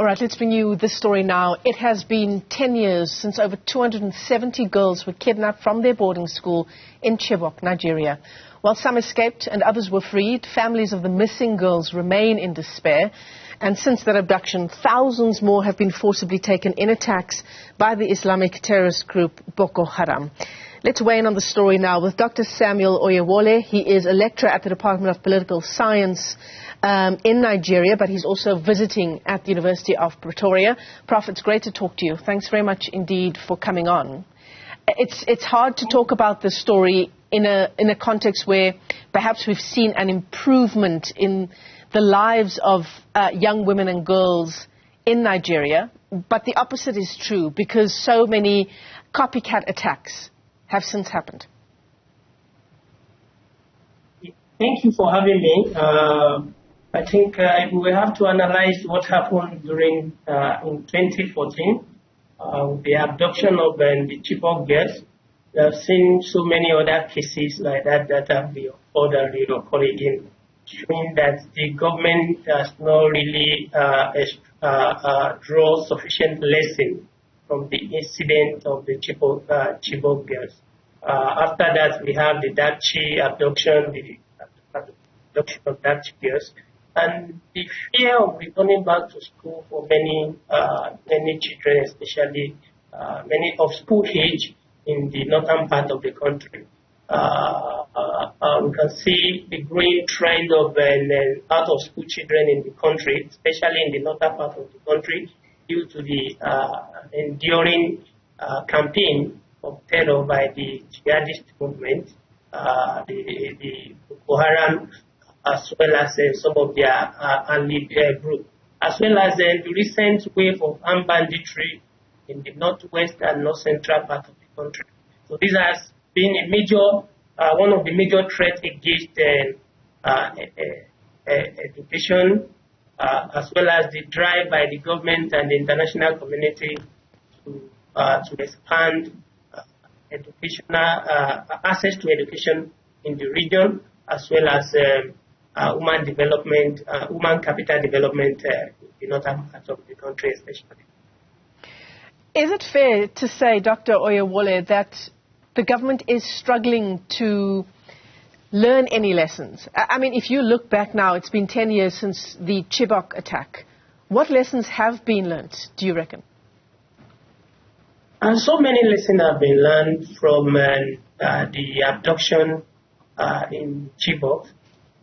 All right, let's bring you this story now. It has been 10 years since over 270 girls were kidnapped from their boarding school in Chibok, Nigeria. While some escaped and others were freed, families of the missing girls remain in despair. And since that abduction, thousands more have been forcibly taken in attacks by the Islamic terrorist group Boko Haram. Let's weigh in on the story now with Dr. Samuel Oyewole. He is a lecturer at the Department of Political Science in Nigeria, but he's also visiting at the University of Pretoria. Prof, it's great to talk to you. Thanks very much indeed for coming on. It's hard to talk about this story in a context where perhaps we've seen an improvement in the lives of young women and girls in Nigeria, but the opposite is true because so many copycat attacks have since happened. Thank you for having me. I think we have to analyze what happened during in 2014 with the abduction of the Chibok girls. We have seen so many other cases like that that have been ordered again, showing that the government does not really draw sufficient lesson from the incident of the Chibok girls. After that, we have the Dachi abduction, the abduction of Dachi girls, and the fear of returning back to school for many children, especially many of school age in the northern part of the country. We can see the growing trend of out-of-school children in the country, especially in the northern part of the country, due to the enduring campaign of terror by the jihadist movement, the Boko Haram, as well as some of their allied group, as well as the recent wave of armed banditry in the northwest and north central part of the country. So this has been a major, one of the major threats against education, as well as the drive by the government and the international community to expand educational access to education in the region, as well as human development, human capital development in the northern parts of the country, especially. Is it fair to say, Dr. Oyewole, that the government is struggling to learn any lessons? I mean, if you look back now, it's been 10 years since the Chibok attack. What lessons have been learned, do you reckon? And so many lessons have been learned from the abduction in Chibok.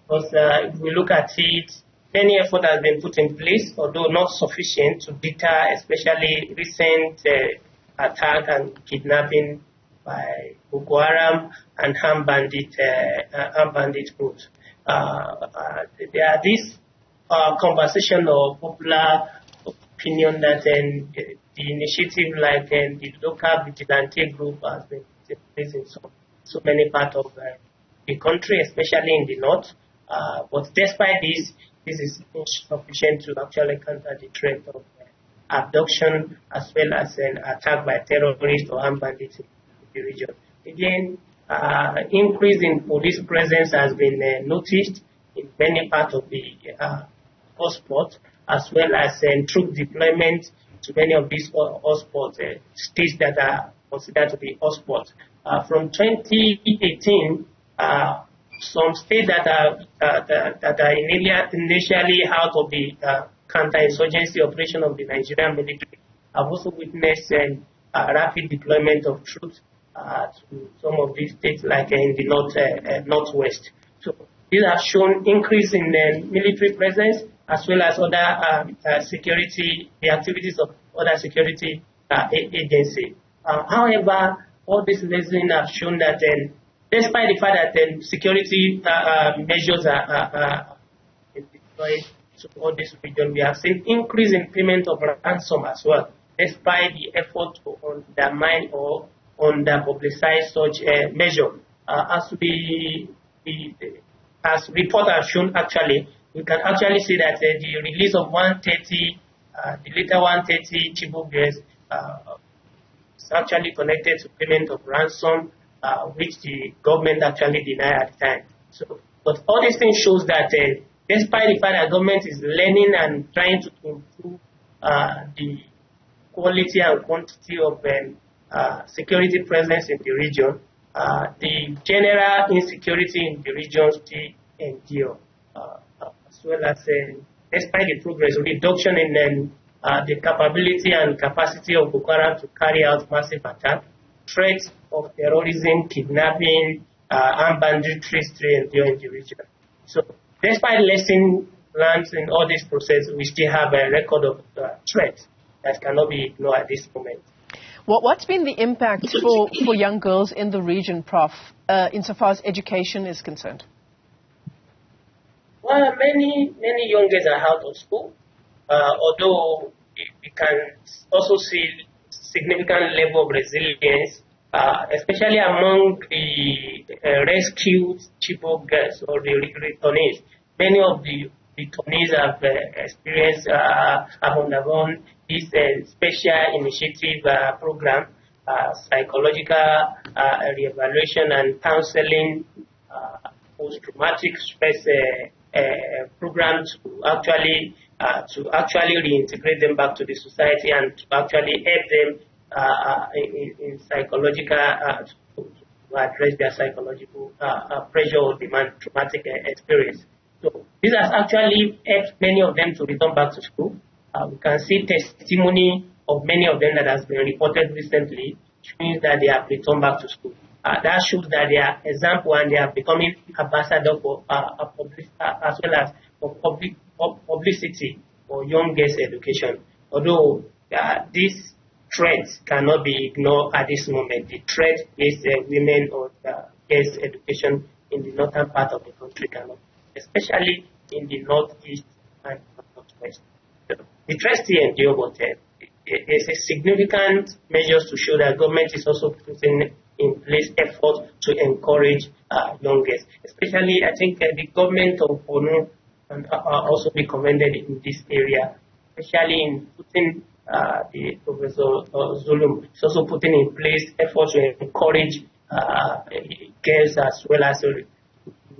Because if we look at it, many effort has been put in place, although not sufficient to deter, especially recent attack and kidnapping by Boko Haram and armed bandit groups. There are this conversation or popular opinion that the initiative like the local vigilante group has been placed in so many parts of the country, especially in the north. But despite this is insufficient to actually counter the threat of abduction as well as an attack by terrorists or armed bandits in the region. Again, increase in police presence has been noticed in many parts of the hotspots, as well as troop deployment to many of these hotspots, states that are considered to be hotspots. From 2018, some states that are initially out of the counter-insurgency operation of the Nigerian military have also witnessed rapid deployment of troops to some of these states, like in the northwest. So these have shown increase in military presence as well as other security, the activities of other security agencies. However, all these lessons have shown that despite the fact that security measures are deployed to all this region, we have seen increase in payment of ransom as well, despite the effort to undermine or under-publicize such measure. As reports have shown, actually, we can actually see that the release of 130, the later 130 Chibok girls is actually connected to payment of ransom, which the government actually denied at the time. So, but all these things shows that despite the fact that government is learning and trying to improve the quality and quantity of security presence in the region, the general insecurity in the region still endure, as well as, despite the progress, reduction in the capability and capacity of Boko Haram to carry out massive attacks, threats of terrorism, kidnapping, and banditry still endure in the region. So, despite lessons learned in all this process, we still have a record of threats that cannot be ignored at this moment. What's been the impact for young girls in the region, Prof, insofar as education is concerned? Well, many young girls are out of school, although we can also see significant level of resilience, especially among the rescued Chibok girls or the returnees. Many of the returnees have experienced, have undergone this special initiative program, psychological re-evaluation and counseling, post-traumatic stress program to actually reintegrate them back to the society and to actually help them in psychological to address their psychological pressure or demand traumatic experience. So this has actually helped many of them to return back to school. We can see testimony of many of them that has been reported recently, showing that they have returned back to school. That shows that they are example and they are becoming ambassador for as well as for publicity for young girls' education. Although this threat cannot be ignored at this moment. The threat is women or girls' education in the northern part of the country cannot, especially in the northeast and northwest. The threat still endure, but there's a significant measures to show that government is also putting in place efforts to encourage young girls. Especially, I think the government of Borno can also be commended in this area, especially in putting the Professor Zulum is also putting in place efforts to encourage girls as well as to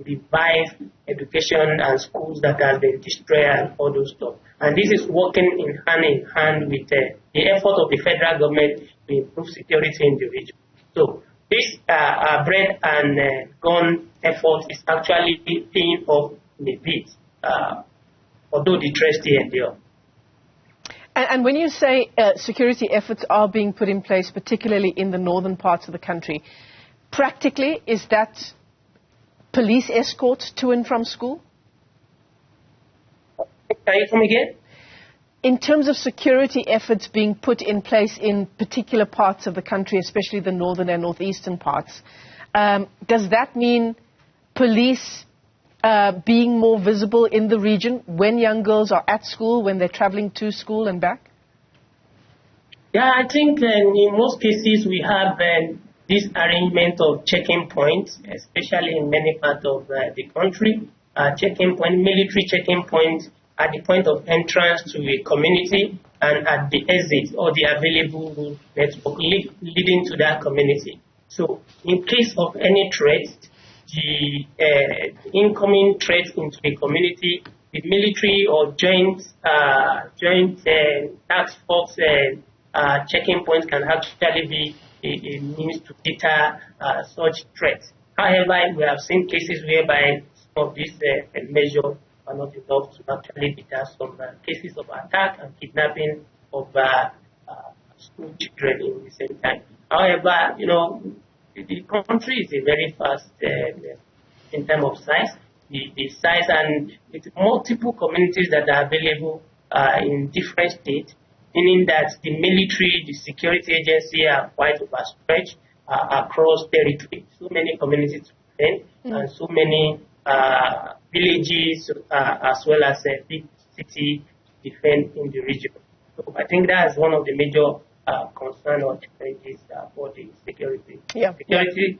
revive education and schools that have been destroyed and all those stuff. And this is working in hand with the effort of the federal government to improve security in the region. So this bread and gun effort is actually paying off in a bit, although the threat still endure. And when you say security efforts are being put in place, particularly in the northern parts of the country, practically, is that police escorts to and from school? Can you come again? In terms of security efforts being put in place in particular parts of the country, especially the northern and northeastern parts, does that mean police being more visible in the region when young girls are at school, when they're traveling to school and back? Yeah, I think in most cases we have this arrangement of checking points, especially in many parts of the country. Checking point, military checking points at the point of entrance to a community and at the exit or the available network leading to that community. So in case of any threat, the incoming threat into the community, the military or joint task force checking points can actually be a means to deter such threats. However, we have seen cases whereby some of these measures are not enough to actually deter some cases of attack and kidnapping of school children in the same time. However, the country is a very fast in terms of size. The size and with multiple communities that are available in different states, meaning that the military, the security agency are quite overstretched across territory. So many communities to defend and so many villages as well as a big city to defend in the region. So I think that is one of the major concern or challenges for the security. Yeah. Security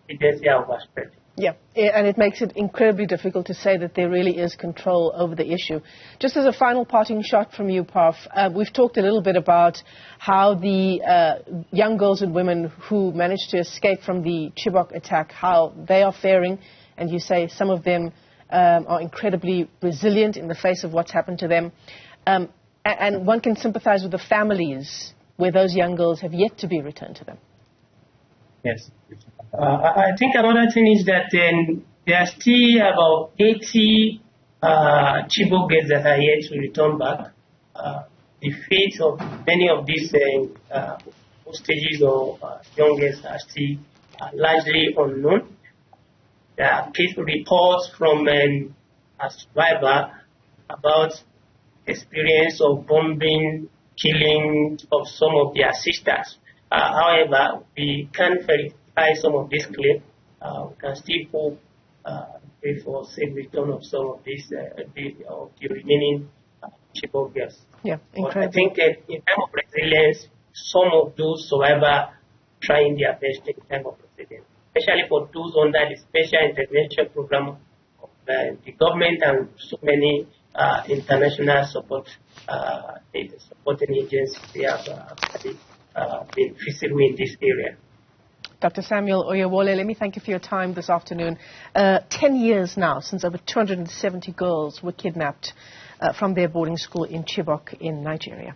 agency are overstretched. Yeah, and it makes it incredibly difficult to say that there really is control over the issue. Just as a final parting shot from you, Prof, we've talked a little bit about how the young girls and women who managed to escape from the Chibok attack, how they are faring, and you say some of them are incredibly resilient in the face of what's happened to them. And one can sympathize with the families where those young girls have yet to be returned to them. Yes. I think another thing is that there are still about 80 Chibok girls that are yet to return back. The fate of many of these hostages or young girls are still largely unknown. There are case reports from a survivor about experience of bombing, killing of some of their sisters. However, we can't verify some of these claims. We can still hope pray for safe return of some of these of the remaining Chibok girls. Yeah, but I think in terms of resilience, some of those survivors trying their best in terms of resilience, especially for those under the special intervention program of the government and so many international support supporting agencies. They have actually been visible in this area. Dr. Samuel Oyewole, let me thank you for your time this afternoon. 10 years now since over 270 girls were kidnapped from their boarding school in Chibok in Nigeria.